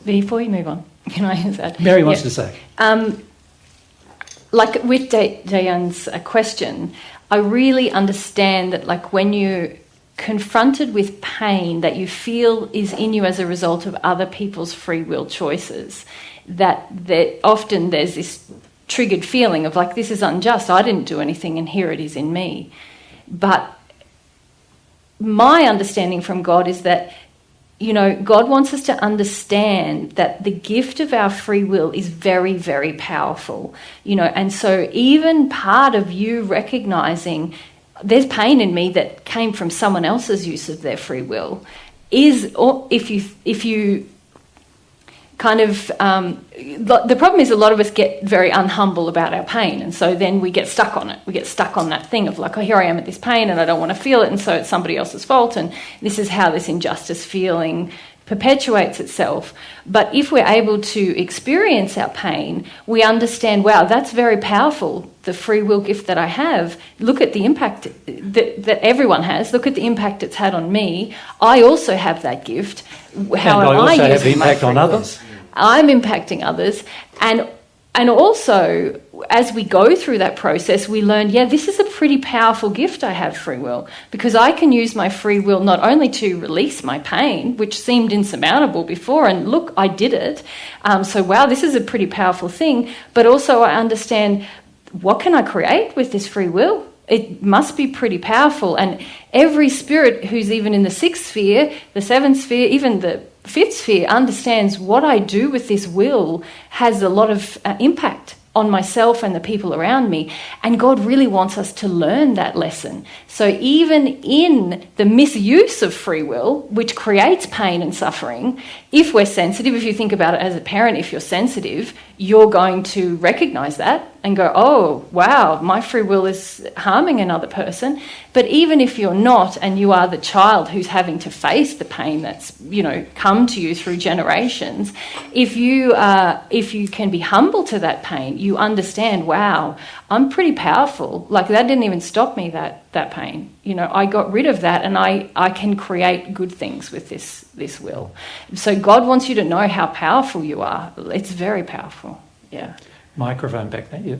Before you move on, can I answer that? Mary wants to say. Like with Diane's question, I really understand that, like, when you're confronted with pain that you feel is in you as a result of other people's free will choices, that often there's this triggered feeling of like, this is unjust, I didn't do anything and here it is in me. But my understanding from God is that, you know, God wants us to understand that the gift of our free will is very, very powerful, you know, and so even part of you recognizing there's pain in me that came from someone else's use of their free will is, or if you kind of, the problem is a lot of us get very unhumble about our pain, and so then we get stuck on it. We get stuck on that thing of like, oh, here I am at this pain and I don't want to feel it, and so it's somebody else's fault, and this is how this injustice feeling perpetuates itself. But if we're able to experience our pain, we understand, wow, that's very powerful, the free will gift that I have. Look at the impact that everyone has. Look at the impact it's had on me. I also have that gift. How and am I also I have using my impact on free will? others. I'm impacting others, and also as we go through that process, we learn, yeah, this is a pretty powerful gift I have, free will, because I can use my free will not only to release my pain, which seemed insurmountable before, and look, I did it. So wow, this is a pretty powerful thing, but also I understand, what can I create with this free will? It must be pretty powerful. And every spirit who's even in the 6th sphere, the 7th sphere, even the 5th sphere, understands what I do with this will has a lot of impact on myself and the people around me. And God really wants us to learn that lesson. So even in the misuse of free will, which creates pain and suffering, if we're sensitive, if you think about it as a parent, if you're sensitive, you're going to recognize that and go, oh, wow, my free will is harming another person. But even if you're not, and you are the child who's having to face the pain that's, you know, come to you through generations, if you can be humble to that pain, you understand, wow, I'm pretty powerful. Like, that didn't even stop me, that pain. You know, I got rid of that, and I can create good things with this will. So God wants you to know how powerful you are. It's very powerful. Yeah. Microphone back there. Yeah.